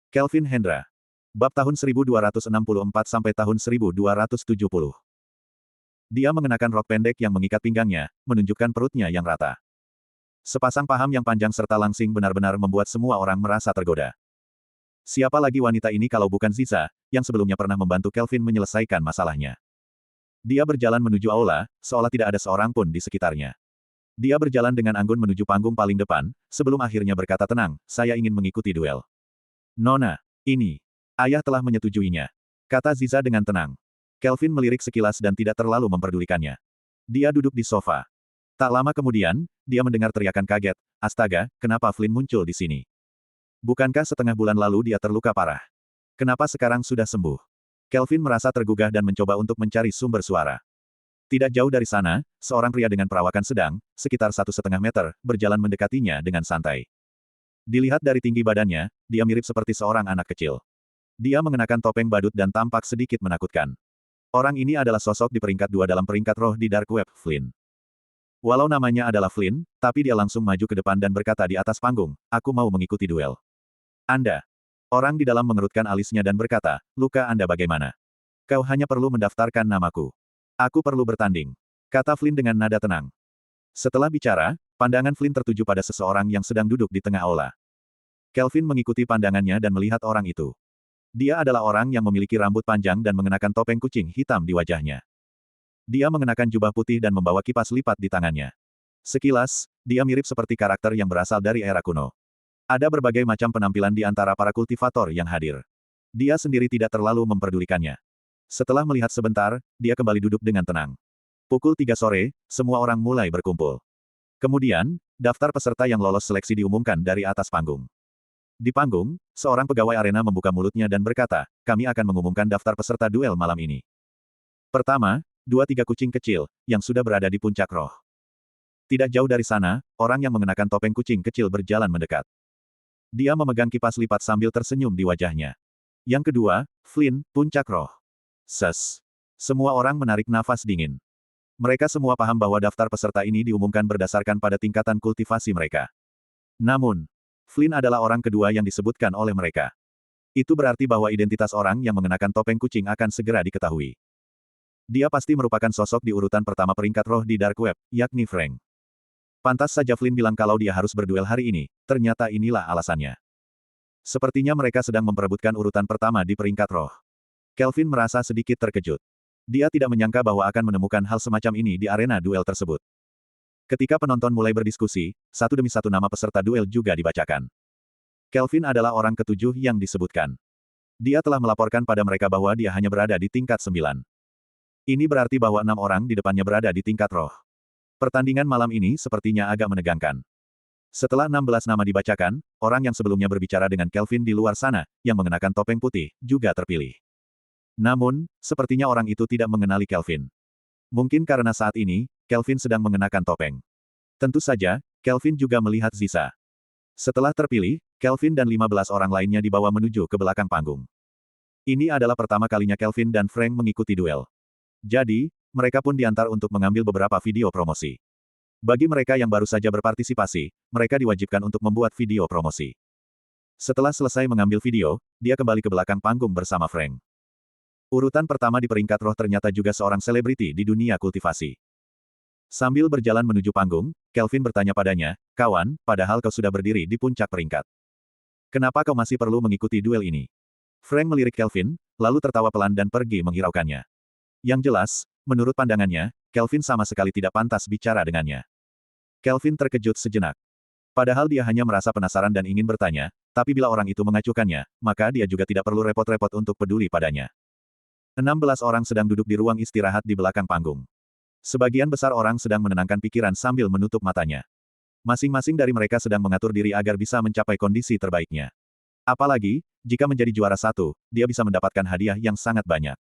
Kelvin Hendra. Bab tahun 1264 sampai tahun 1270. Dia mengenakan rok pendek yang mengikat pinggangnya, menunjukkan perutnya yang rata. Sepasang paham yang panjang serta langsing benar-benar membuat semua orang merasa tergoda. Siapa lagi wanita ini kalau bukan Ziza, yang sebelumnya pernah membantu Kelvin menyelesaikan masalahnya. Dia berjalan menuju aula, seolah tidak ada seorang pun di sekitarnya. Dia berjalan dengan anggun menuju panggung paling depan, sebelum akhirnya berkata tenang, saya ingin mengikuti duel. Nona, ini. Ayah telah menyetujuinya. Kata Ziza dengan tenang. Kelvin melirik sekilas dan tidak terlalu memperdulikannya. Dia duduk di sofa. Tak lama kemudian, dia mendengar teriakan kaget, astaga, kenapa Flynn muncul di sini? Bukankah setengah bulan lalu dia terluka parah? Kenapa sekarang sudah sembuh? Kelvin merasa tergugah dan mencoba untuk mencari sumber suara. Tidak jauh dari sana, seorang pria dengan perawakan sedang, sekitar 1,5 meter, berjalan mendekatinya dengan santai. Dilihat dari tinggi badannya, dia mirip seperti seorang anak kecil. Dia mengenakan topeng badut dan tampak sedikit menakutkan. Orang ini adalah sosok di peringkat 2 dalam peringkat roh di Dark Web, Flynn. Walau namanya adalah Flynn, tapi dia langsung maju ke depan dan berkata di atas panggung, aku mau mengikuti duel. Anda. Orang di dalam mengerutkan alisnya dan berkata, luka Anda bagaimana? Kau hanya perlu mendaftarkan namaku. Aku perlu bertanding. Kata Flynn dengan nada tenang. Setelah bicara, pandangan Flynn tertuju pada seseorang yang sedang duduk di tengah aula. Kelvin mengikuti pandangannya dan melihat orang itu. Dia adalah orang yang memiliki rambut panjang dan mengenakan topeng kucing hitam di wajahnya. Dia mengenakan jubah putih dan membawa kipas lipat di tangannya. Sekilas, dia mirip seperti karakter yang berasal dari era kuno. Ada berbagai macam penampilan di antara para kultivator yang hadir. Dia sendiri tidak terlalu memperdulikannya. Setelah melihat sebentar, dia kembali duduk dengan tenang. Pukul 3 sore, semua orang mulai berkumpul. Kemudian, daftar peserta yang lolos seleksi diumumkan dari atas panggung. Di panggung, seorang pegawai arena membuka mulutnya dan berkata, kami akan mengumumkan daftar peserta duel malam ini. Pertama, 2-3 kucing kecil, yang sudah berada di puncak roh. Tidak jauh dari sana, orang yang mengenakan topeng kucing kecil berjalan mendekat. Dia memegang kipas lipat sambil tersenyum di wajahnya. Yang kedua, Flynn, puncak roh. Ses. Semua orang menarik nafas dingin. Mereka semua paham bahwa daftar peserta ini diumumkan berdasarkan pada tingkatan kultivasi mereka. Namun, Flynn adalah orang kedua yang disebutkan oleh mereka. Itu berarti bahwa identitas orang yang mengenakan topeng kucing akan segera diketahui. Dia pasti merupakan sosok di urutan pertama peringkat roh di Dark Web, yakni Frank. Pantas saja Flynn bilang kalau dia harus berduel hari ini, ternyata inilah alasannya. Sepertinya mereka sedang memperebutkan urutan pertama di peringkat roh. Kelvin merasa sedikit terkejut. Dia tidak menyangka bahwa akan menemukan hal semacam ini di arena duel tersebut. Ketika penonton mulai berdiskusi, satu demi satu nama peserta duel juga dibacakan. Kelvin adalah orang ketujuh yang disebutkan. Dia telah melaporkan pada mereka bahwa dia hanya berada di tingkat 9. Ini berarti bahwa 6 orang di depannya berada di tingkat roh. Pertandingan malam ini sepertinya agak menegangkan. Setelah 16 nama dibacakan, orang yang sebelumnya berbicara dengan Kelvin di luar sana, yang mengenakan topeng putih, juga terpilih. Namun, sepertinya orang itu tidak mengenali Kelvin. Mungkin karena saat ini, Kelvin sedang mengenakan topeng. Tentu saja, Kelvin juga melihat Ziza. Setelah terpilih, Kelvin dan 15 orang lainnya dibawa menuju ke belakang panggung. Ini adalah pertama kalinya Kelvin dan Frank mengikuti duel. Jadi, mereka pun diantar untuk mengambil beberapa video promosi. Bagi mereka yang baru saja berpartisipasi, mereka diwajibkan untuk membuat video promosi. Setelah selesai mengambil video, dia kembali ke belakang panggung bersama Frank. Urutan pertama di peringkat roh ternyata juga seorang selebriti di dunia kultivasi. Sambil berjalan menuju panggung, Kelvin bertanya padanya, kawan, padahal kau sudah berdiri di puncak peringkat. Kenapa kau masih perlu mengikuti duel ini? Frank melirik Kelvin, lalu tertawa pelan dan pergi menghiraukannya. Yang jelas, menurut pandangannya, Kelvin sama sekali tidak pantas bicara dengannya. Kelvin terkejut sejenak. Padahal dia hanya merasa penasaran dan ingin bertanya, tapi bila orang itu mengacuhkannya, maka dia juga tidak perlu repot-repot untuk peduli padanya. 16 orang sedang duduk di ruang istirahat di belakang panggung. Sebagian besar orang sedang menenangkan pikiran sambil menutup matanya. Masing-masing dari mereka sedang mengatur diri agar bisa mencapai kondisi terbaiknya. Apalagi, jika menjadi juara satu, dia bisa mendapatkan hadiah yang sangat banyak.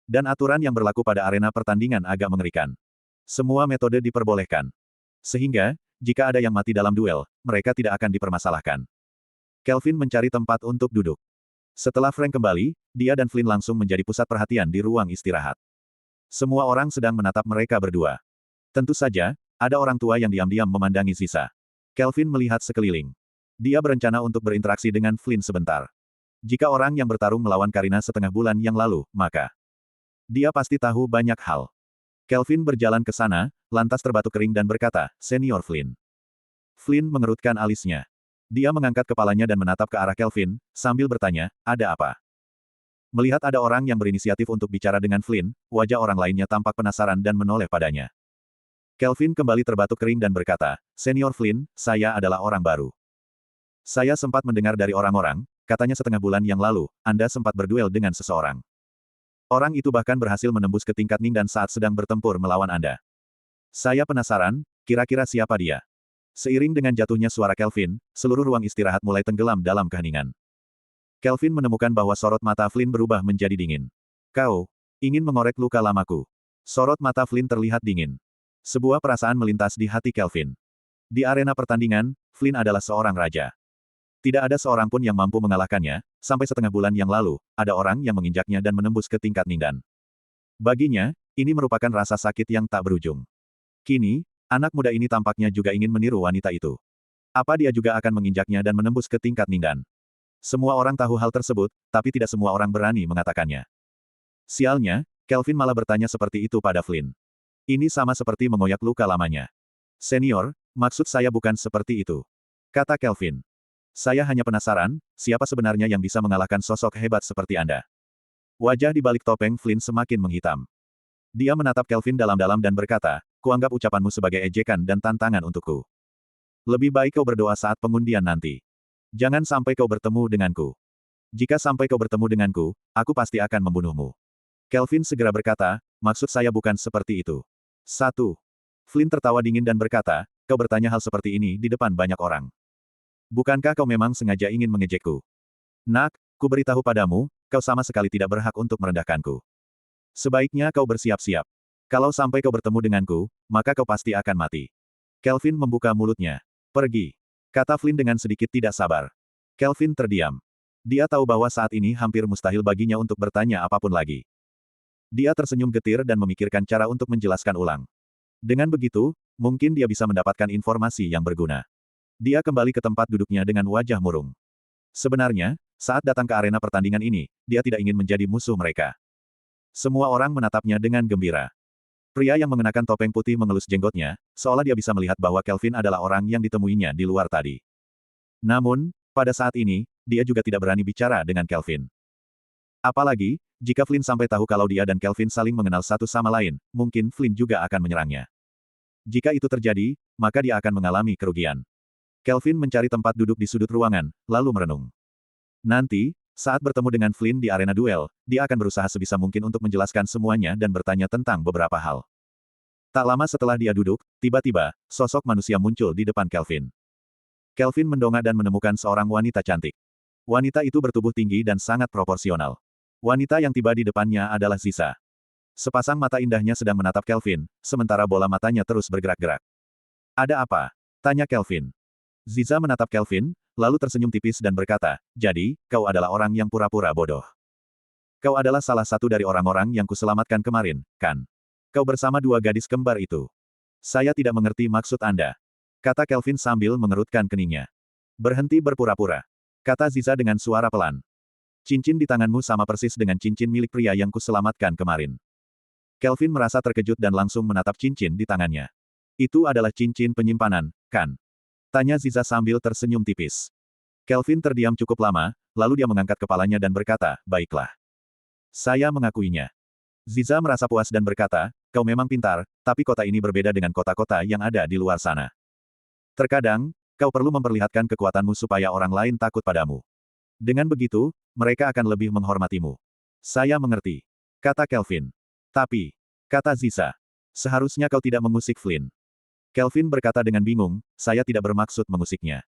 Dan aturan yang berlaku pada arena pertandingan agak mengerikan. Semua metode diperbolehkan. Sehingga, jika ada yang mati dalam duel, mereka tidak akan dipermasalahkan. Kelvin mencari tempat untuk duduk. Setelah Frank kembali, dia dan Flynn langsung menjadi pusat perhatian di ruang istirahat. Semua orang sedang menatap mereka berdua. Tentu saja, ada orang tua yang diam-diam memandangi Ziza. Kelvin melihat sekeliling. Dia berencana untuk berinteraksi dengan Flynn sebentar. Jika orang yang bertarung melawan Karina setengah bulan yang lalu, maka dia pasti tahu banyak hal. Kelvin berjalan ke sana, lantas terbatuk kering dan berkata, Senior Flynn. Flynn mengerutkan alisnya. Dia mengangkat kepalanya dan menatap ke arah Kelvin, sambil bertanya, ada apa? Melihat ada orang yang berinisiatif untuk bicara dengan Flynn, wajah orang lainnya tampak penasaran dan menoleh padanya. Kelvin kembali terbatuk kering dan berkata, Senior Flynn, saya adalah orang baru. Saya sempat mendengar dari orang-orang, katanya setengah bulan yang lalu, Anda sempat berduel dengan seseorang. Orang itu bahkan berhasil menembus ke tingkat Ningdan saat sedang bertempur melawan Anda. Saya penasaran, kira-kira siapa dia? Seiring dengan jatuhnya suara Kelvin, seluruh ruang istirahat mulai tenggelam dalam keheningan. Kelvin menemukan bahwa sorot mata Flynn berubah menjadi dingin. Kau ingin mengorek luka lamaku. Sorot mata Flynn terlihat dingin. Sebuah perasaan melintas di hati Kelvin. Di arena pertandingan, Flynn adalah seorang raja. Tidak ada seorang pun yang mampu mengalahkannya, sampai setengah bulan yang lalu, ada orang yang menginjaknya dan menembus ke tingkat Ningdan. Baginya, ini merupakan rasa sakit yang tak berujung. Kini, anak muda ini tampaknya juga ingin meniru wanita itu. Apa dia juga akan menginjaknya dan menembus ke tingkat Ningdan? Semua orang tahu hal tersebut, tapi tidak semua orang berani mengatakannya. Sialnya, Kelvin malah bertanya seperti itu pada Flynn. Ini sama seperti mengoyak luka lamanya. Senior, maksud saya bukan seperti itu. Kata Kelvin. Saya hanya penasaran, siapa sebenarnya yang bisa mengalahkan sosok hebat seperti Anda? Wajah di balik topeng Flynn semakin menghitam. Dia menatap Kelvin dalam-dalam dan berkata, kuanggap ucapanmu sebagai ejekan dan tantangan untukku. Lebih baik kau berdoa saat pengundian nanti. Jangan sampai kau bertemu denganku. Jika sampai kau bertemu denganku, aku pasti akan membunuhmu. Kelvin segera berkata, maksud saya bukan seperti itu. 1. Flynn tertawa dingin dan berkata, kau bertanya hal seperti ini di depan banyak orang. Bukankah kau memang sengaja ingin mengejekku? Nak, ku beritahu padamu, kau sama sekali tidak berhak untuk merendahkanku. Sebaiknya kau bersiap-siap. Kalau sampai kau bertemu denganku, maka kau pasti akan mati. Kelvin membuka mulutnya. Pergi. Kata Flynn dengan sedikit tidak sabar. Kelvin terdiam. Dia tahu bahwa saat ini hampir mustahil baginya untuk bertanya apapun lagi. Dia tersenyum getir dan memikirkan cara untuk menjelaskan ulang. Dengan begitu, mungkin dia bisa mendapatkan informasi yang berguna. Dia kembali ke tempat duduknya dengan wajah murung. Sebenarnya, saat datang ke arena pertandingan ini, dia tidak ingin menjadi musuh mereka. Semua orang menatapnya dengan gembira. Pria yang mengenakan topeng putih mengelus jenggotnya, seolah dia bisa melihat bahwa Kelvin adalah orang yang ditemuinya di luar tadi. Namun, pada saat ini, dia juga tidak berani bicara dengan Kelvin. Apalagi, jika Flynn sampai tahu kalau dia dan Kelvin saling mengenal satu sama lain, mungkin Flynn juga akan menyerangnya. Jika itu terjadi, maka dia akan mengalami kerugian. Kelvin mencari tempat duduk di sudut ruangan, lalu merenung. Nanti, saat bertemu dengan Flynn di arena duel, dia akan berusaha sebisa mungkin untuk menjelaskan semuanya dan bertanya tentang beberapa hal. Tak lama setelah dia duduk, tiba-tiba, sosok manusia muncul di depan Kelvin. Kelvin mendongak dan menemukan seorang wanita cantik. Wanita itu bertubuh tinggi dan sangat proporsional. Wanita yang tiba di depannya adalah Ziza. Sepasang mata indahnya sedang menatap Kelvin, sementara bola matanya terus bergerak-gerak. Ada apa? Tanya Kelvin. Ziza menatap Kelvin, lalu tersenyum tipis dan berkata, jadi, kau adalah orang yang pura-pura bodoh. Kau adalah salah satu dari orang-orang yang kuselamatkan kemarin, kan? Kau bersama dua gadis kembar itu. Saya tidak mengerti maksud Anda. Kata Kelvin sambil mengerutkan keningnya. Berhenti berpura-pura. Kata Ziza dengan suara pelan. Cincin di tanganmu sama persis dengan cincin milik pria yang kuselamatkan kemarin. Kelvin merasa terkejut dan langsung menatap cincin di tangannya. Itu adalah cincin penyimpanan, kan? Tanya Ziza sambil tersenyum tipis. Kelvin terdiam cukup lama, lalu dia mengangkat kepalanya dan berkata, baiklah. Saya mengakuinya. Ziza merasa puas dan berkata, kau memang pintar, tapi kota ini berbeda dengan kota-kota yang ada di luar sana. Terkadang, kau perlu memperlihatkan kekuatanmu supaya orang lain takut padamu. Dengan begitu, mereka akan lebih menghormatimu. Saya mengerti. Kata Kelvin. Tapi, kata Ziza, seharusnya kau tidak mengusik Flynn. Kelvin berkata dengan bingung, saya tidak bermaksud mengusiknya.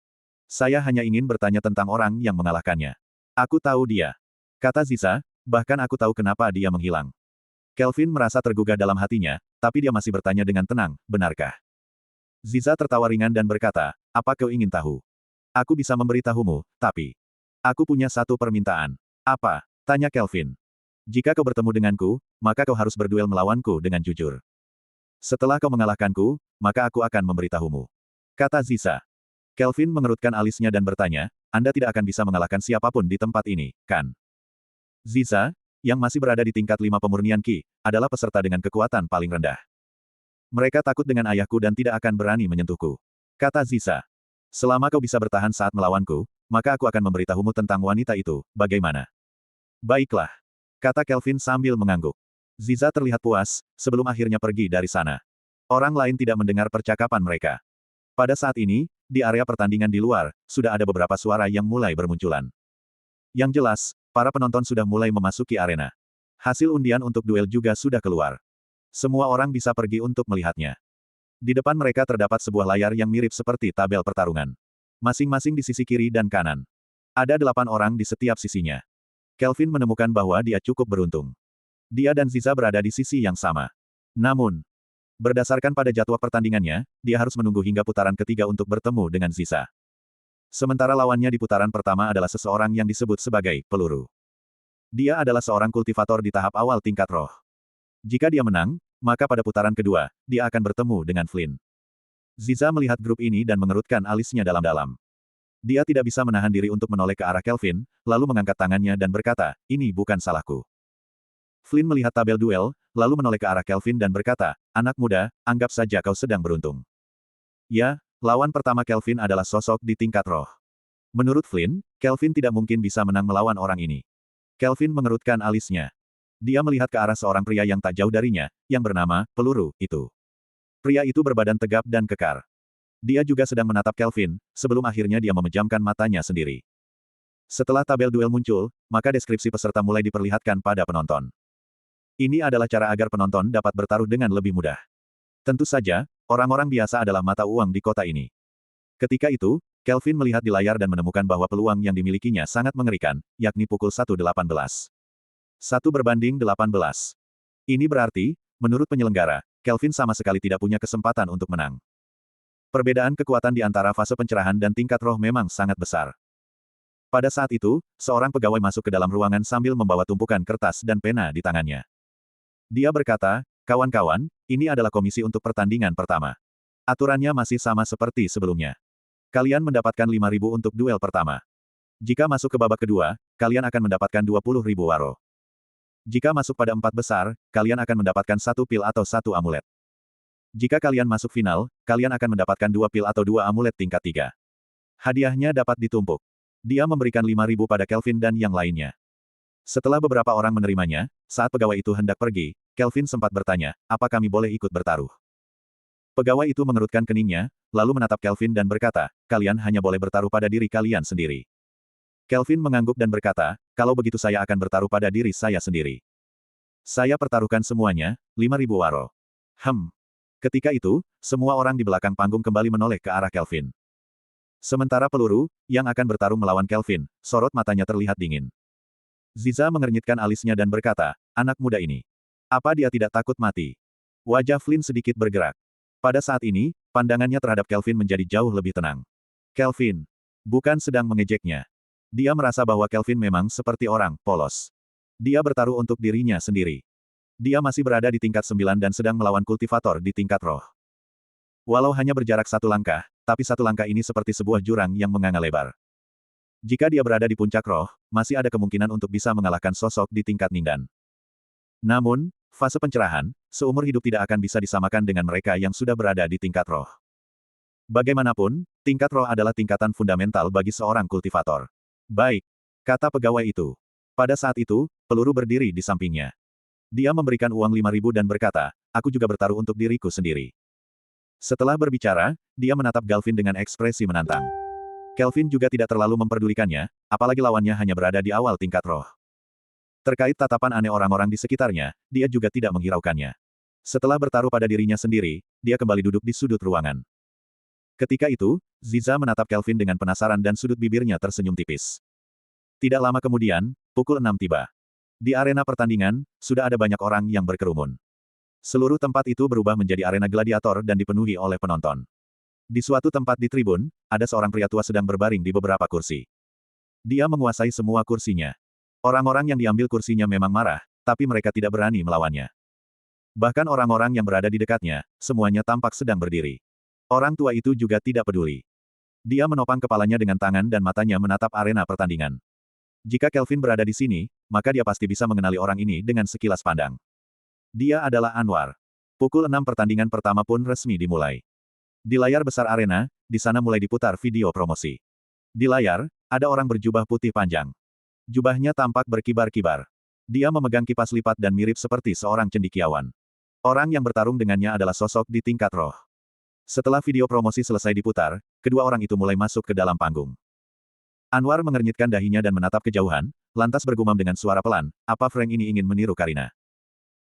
Saya hanya ingin bertanya tentang orang yang mengalahkannya. Aku tahu dia. Kata Ziza, bahkan aku tahu kenapa dia menghilang. Kelvin merasa tergugah dalam hatinya, tapi dia masih bertanya dengan tenang, benarkah? Ziza tertawa ringan dan berkata, apa kau ingin tahu? Aku bisa memberitahumu, tapi aku punya satu permintaan. Apa? Tanya Kelvin. Jika kau bertemu denganku, maka kau harus berduel melawanku dengan jujur. Setelah kau mengalahkanku, maka aku akan memberitahumu. Kata Ziza. Kelvin mengerutkan alisnya dan bertanya, Anda tidak akan bisa mengalahkan siapapun di tempat ini, kan? Ziza, yang masih berada di tingkat 5 pemurnian Qi, adalah peserta dengan kekuatan paling rendah. Mereka takut dengan ayahku dan tidak akan berani menyentuhku. Kata Ziza. Selama kau bisa bertahan saat melawanku, maka aku akan memberitahumu tentang wanita itu, bagaimana? Baiklah. Kata Kelvin sambil mengangguk. Ziza terlihat puas, sebelum akhirnya pergi dari sana. Orang lain tidak mendengar percakapan mereka. Pada saat ini, di area pertandingan di luar, sudah ada beberapa suara yang mulai bermunculan. Yang jelas, para penonton sudah mulai memasuki arena. Hasil undian untuk duel juga sudah keluar. Semua orang bisa pergi untuk melihatnya. Di depan mereka terdapat sebuah layar yang mirip seperti tabel pertarungan. Masing-masing di sisi kiri dan kanan. Ada 8 orang di setiap sisinya. Kelvin menemukan bahwa dia cukup beruntung. Dia dan Ziza berada di sisi yang sama. Namun, berdasarkan pada jadwal pertandingannya, dia harus menunggu hingga putaran ketiga untuk bertemu dengan Ziza. Sementara lawannya di putaran pertama adalah seseorang yang disebut sebagai peluru. Dia adalah seorang kultivator di tahap awal tingkat roh. Jika dia menang, maka pada putaran kedua, dia akan bertemu dengan Flynn. Ziza melihat grup ini dan mengerutkan alisnya dalam-dalam. Dia tidak bisa menahan diri untuk menoleh ke arah Kelvin, lalu mengangkat tangannya dan berkata, ini bukan salahku. Flynn melihat tabel duel, lalu menoleh ke arah Kelvin dan berkata, anak muda, anggap saja kau sedang beruntung. Ya, lawan pertama Kelvin adalah sosok di tingkat roh. Menurut Flynn, Kelvin tidak mungkin bisa menang melawan orang ini. Kelvin mengerutkan alisnya. Dia melihat ke arah seorang pria yang tak jauh darinya, yang bernama peluru itu. Pria itu berbadan tegap dan kekar. Dia juga sedang menatap Kelvin, sebelum akhirnya dia memejamkan matanya sendiri. Setelah tabel duel muncul, maka deskripsi peserta mulai diperlihatkan pada penonton. Ini adalah cara agar penonton dapat bertaruh dengan lebih mudah. Tentu saja, orang-orang biasa adalah mata uang di kota ini. Ketika itu, Kelvin melihat di layar dan menemukan bahwa peluang yang dimilikinya sangat mengerikan, yakni pukul 1:18. 1:18. Ini berarti, menurut penyelenggara, Kelvin sama sekali tidak punya kesempatan untuk menang. Perbedaan kekuatan di antara fase pencerahan dan tingkat roh memang sangat besar. Pada saat itu, seorang pegawai masuk ke dalam ruangan sambil membawa tumpukan kertas dan pena di tangannya. Dia berkata, kawan-kawan, ini adalah komisi untuk pertandingan pertama. Aturannya masih sama seperti sebelumnya. Kalian mendapatkan 5.000 untuk duel pertama. Jika masuk ke babak kedua, kalian akan mendapatkan 20.000 waro. Jika masuk pada 4 besar, kalian akan mendapatkan 1 pil atau 1 amulet. Jika kalian masuk final, kalian akan mendapatkan 2 pil atau 2 amulet tingkat 3. Hadiahnya dapat ditumpuk. Dia memberikan 5.000 pada Kelvin dan yang lainnya. Setelah beberapa orang menerimanya, saat pegawai itu hendak pergi, Kelvin sempat bertanya, apa kami boleh ikut bertaruh? Pegawai itu mengerutkan keningnya, lalu menatap Kelvin dan berkata, kalian hanya boleh bertaruh pada diri kalian sendiri. Kelvin mengangguk dan berkata, kalau begitu saya akan bertaruh pada diri saya sendiri. Saya pertaruhkan semuanya, 5.000 waro. Ketika itu, semua orang di belakang panggung kembali menoleh ke arah Kelvin. Sementara peluru, yang akan bertarung melawan Kelvin, sorot matanya terlihat dingin. Ziza mengernyitkan alisnya dan berkata, anak muda ini. Apa dia tidak takut mati? Wajah Flynn sedikit bergerak. Pada saat ini, pandangannya terhadap Kelvin menjadi jauh lebih tenang. Kelvin. Bukan sedang mengejeknya. Dia merasa bahwa Kelvin memang seperti orang polos. Dia bertaruh untuk dirinya sendiri. Dia masih berada di tingkat 9 dan sedang melawan kultivator di tingkat roh. Walau hanya berjarak 1 langkah, tapi 1 langkah ini seperti sebuah jurang yang menganga lebar. Jika dia berada di puncak roh, masih ada kemungkinan untuk bisa mengalahkan sosok di tingkat Ningdan. Namun, fase pencerahan, seumur hidup tidak akan bisa disamakan dengan mereka yang sudah berada di tingkat roh. Bagaimanapun, tingkat roh adalah tingkatan fundamental bagi seorang kultivator. Baik, kata pegawai itu. Pada saat itu, peluru berdiri di sampingnya. Dia memberikan uang 5.000 dan berkata, aku juga bertaruh untuk diriku sendiri. Setelah berbicara, dia menatap Kelvin dengan ekspresi menantang. Kelvin juga tidak terlalu memperdulikannya, apalagi lawannya hanya berada di awal tingkat roh. Terkait tatapan aneh orang-orang di sekitarnya, dia juga tidak menghiraukannya. Setelah bertaruh pada dirinya sendiri, dia kembali duduk di sudut ruangan. Ketika itu, Ziza menatap Kelvin dengan penasaran dan sudut bibirnya tersenyum tipis. Tidak lama kemudian, pukul 6 tiba. Di arena pertandingan, sudah ada banyak orang yang berkerumun. Seluruh tempat itu berubah menjadi arena gladiator dan dipenuhi oleh penonton. Di suatu tempat di tribun, ada seorang pria tua sedang berbaring di beberapa kursi. Dia menguasai semua kursinya. Orang-orang yang diambil kursinya memang marah, tapi mereka tidak berani melawannya. Bahkan orang-orang yang berada di dekatnya, semuanya tampak sedang berdiri. Orang tua itu juga tidak peduli. Dia menopang kepalanya dengan tangan dan matanya menatap arena pertandingan. Jika Kelvin berada di sini, maka dia pasti bisa mengenali orang ini dengan sekilas pandang. Dia adalah Anwar. Pukul 6 pertandingan pertama pun resmi dimulai. Di layar besar arena, di sana mulai diputar video promosi. Di layar, ada orang berjubah putih panjang. Jubahnya tampak berkibar-kibar. Dia memegang kipas lipat dan mirip seperti seorang cendekiawan. Orang yang bertarung dengannya adalah sosok di tingkat roh. Setelah video promosi selesai diputar, kedua orang itu mulai masuk ke dalam panggung. Anwar mengernyitkan dahinya dan menatap kejauhan, lantas bergumam dengan suara pelan, apa Frank ini ingin meniru Karina?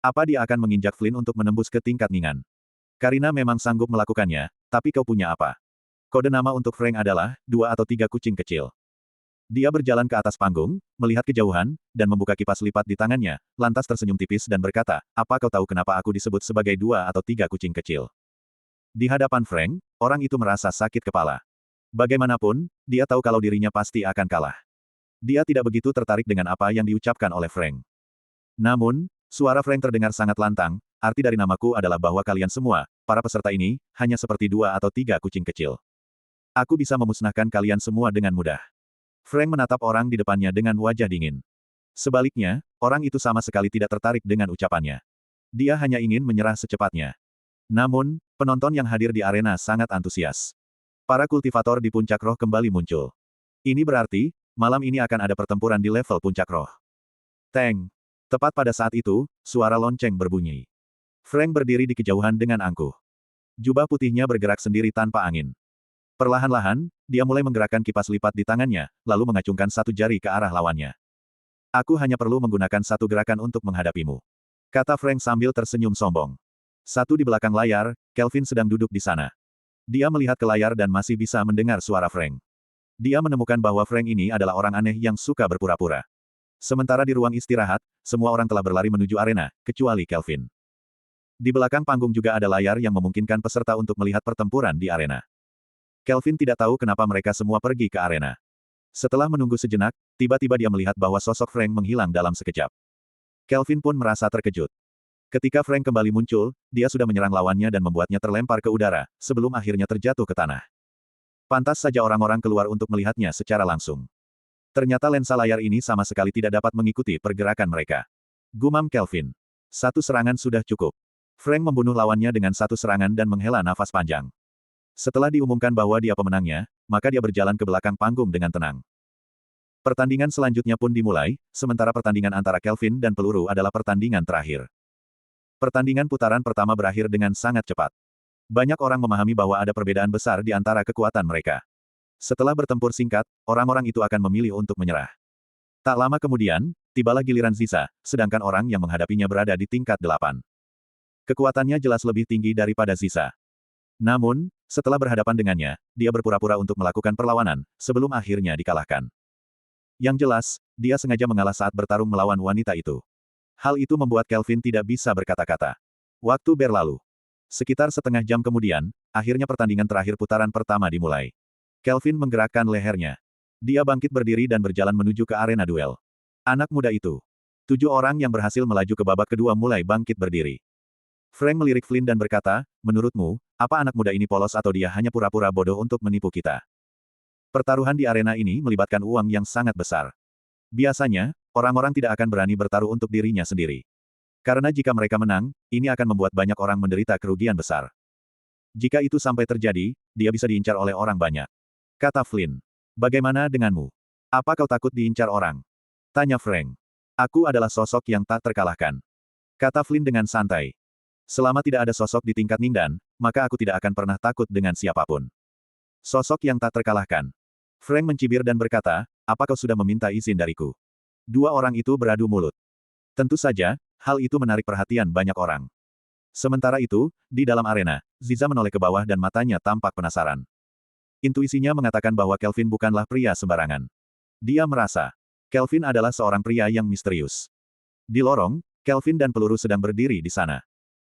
Apa dia akan menginjak Flynn untuk menembus ke tingkat Ningan? Karina memang sanggup melakukannya, tapi kau punya apa? Kode nama untuk Frank adalah, 2 atau 3 kucing kecil. Dia berjalan ke atas panggung, melihat kejauhan, dan membuka kipas lipat di tangannya, lantas tersenyum tipis dan berkata, apa kau tahu kenapa aku disebut sebagai 2 atau 3 kucing kecil? Di hadapan Frank, orang itu merasa sakit kepala. Bagaimanapun, dia tahu kalau dirinya pasti akan kalah. Dia tidak begitu tertarik dengan apa yang diucapkan oleh Frank. Namun, suara Frank terdengar sangat lantang, arti dari namaku adalah bahwa kalian semua, para peserta ini, hanya seperti 2 atau 3 kucing kecil. Aku bisa memusnahkan kalian semua dengan mudah. Frank menatap orang di depannya dengan wajah dingin. Sebaliknya, orang itu sama sekali tidak tertarik dengan ucapannya. Dia hanya ingin menyerah secepatnya. Namun, penonton yang hadir di arena sangat antusias. Para kultivator di puncak roh kembali muncul. Ini berarti, malam ini akan ada pertempuran di level puncak roh. Teng! Tepat pada saat itu, suara lonceng berbunyi. Frank berdiri di kejauhan dengan angkuh. Jubah putihnya bergerak sendiri tanpa angin. Perlahan-lahan, dia mulai menggerakkan kipas lipat di tangannya, lalu mengacungkan satu jari ke arah lawannya. Aku hanya perlu menggunakan satu gerakan untuk menghadapimu. Kata Frank sambil tersenyum sombong. Satu di belakang layar, Kelvin sedang duduk di sana. Dia melihat ke layar dan masih bisa mendengar suara Frank. Dia menemukan bahwa Frank ini adalah orang aneh yang suka berpura-pura. Sementara di ruang istirahat, semua orang telah berlari menuju arena, kecuali Kelvin. Di belakang panggung juga ada layar yang memungkinkan peserta untuk melihat pertempuran di arena. Kelvin tidak tahu kenapa mereka semua pergi ke arena. Setelah menunggu sejenak, tiba-tiba dia melihat bahwa sosok Frank menghilang dalam sekejap. Kelvin pun merasa terkejut. Ketika Frank kembali muncul, dia sudah menyerang lawannya dan membuatnya terlempar ke udara, sebelum akhirnya terjatuh ke tanah. Pantas saja orang-orang keluar untuk melihatnya secara langsung. Ternyata lensa layar ini sama sekali tidak dapat mengikuti pergerakan mereka. Gumam Kelvin. Satu serangan sudah cukup. Frank membunuh lawannya dengan satu serangan dan menghela nafas panjang. Setelah diumumkan bahwa dia pemenangnya, maka dia berjalan ke belakang panggung dengan tenang. Pertandingan selanjutnya pun dimulai, sementara pertandingan antara Kelvin dan peluru adalah pertandingan terakhir. Pertandingan putaran pertama berakhir dengan sangat cepat. Banyak orang memahami bahwa ada perbedaan besar di antara kekuatan mereka. Setelah bertempur singkat, orang-orang itu akan memilih untuk menyerah. Tak lama kemudian, tibalah giliran Ziza, sedangkan orang yang menghadapinya berada di tingkat 8. Kekuatannya jelas lebih tinggi daripada Ziza. Namun, setelah berhadapan dengannya, dia berpura-pura untuk melakukan perlawanan, sebelum akhirnya dikalahkan. Yang jelas, dia sengaja mengalah saat bertarung melawan wanita itu. Hal itu membuat Kelvin tidak bisa berkata-kata. Waktu berlalu. Sekitar setengah jam kemudian, akhirnya pertandingan terakhir putaran pertama dimulai. Kelvin menggerakkan lehernya. Dia bangkit berdiri dan berjalan menuju ke arena duel. Anak muda itu. 7 orang yang berhasil melaju ke babak kedua mulai bangkit berdiri. Frank melirik Flynn dan berkata, menurutmu, apa anak muda ini polos atau dia hanya pura-pura bodoh untuk menipu kita? Pertaruhan di arena ini melibatkan uang yang sangat besar. Biasanya, orang-orang tidak akan berani bertaruh untuk dirinya sendiri. Karena jika mereka menang, ini akan membuat banyak orang menderita kerugian besar. Jika itu sampai terjadi, dia bisa diincar oleh orang banyak. Kata Flynn. Bagaimana denganmu? Apa kau takut diincar orang? Tanya Frank. Aku adalah sosok yang tak terkalahkan. Kata Flynn dengan santai. Selama tidak ada sosok di tingkat Ningdan, maka aku tidak akan pernah takut dengan siapapun. Sosok yang tak terkalahkan. Frank mencibir dan berkata, apa kau sudah meminta izin dariku? Dua orang itu beradu mulut. Tentu saja, hal itu menarik perhatian banyak orang. Sementara itu, di dalam arena, Ziza menoleh ke bawah dan matanya tampak penasaran. Intuisinya mengatakan bahwa Kelvin bukanlah pria sembarangan. Dia merasa, Kelvin adalah seorang pria yang misterius. Di lorong, Kelvin dan peluru sedang berdiri di sana.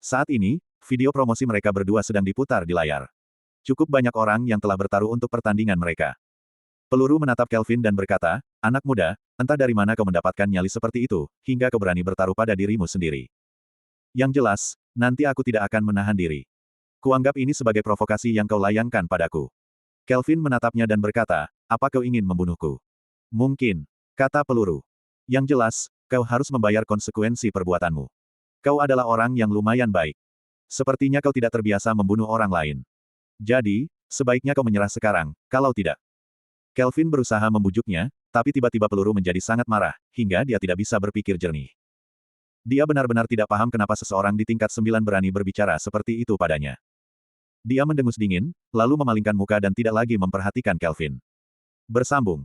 Saat ini, video promosi mereka berdua sedang diputar di layar. Cukup banyak orang yang telah bertaruh untuk pertandingan mereka. Peluru menatap Kelvin dan berkata, anak muda, entah dari mana kau mendapatkan nyali seperti itu, hingga kau berani bertaruh pada dirimu sendiri. Yang jelas, nanti aku tidak akan menahan diri. Kuanggap ini sebagai provokasi yang kau layangkan padaku. Kelvin menatapnya dan berkata, apa kau ingin membunuhku? Mungkin, kata peluru. Yang jelas, kau harus membayar konsekuensi perbuatanmu. Kau adalah orang yang lumayan baik. Sepertinya kau tidak terbiasa membunuh orang lain. Jadi, sebaiknya kau menyerah sekarang, kalau tidak. Kelvin berusaha membujuknya, tapi tiba-tiba peluru menjadi sangat marah, hingga dia tidak bisa berpikir jernih. Dia benar-benar tidak paham kenapa seseorang di tingkat 9 berani berbicara seperti itu padanya. Dia mendengus dingin, lalu memalingkan muka dan tidak lagi memperhatikan Kelvin. Bersambung.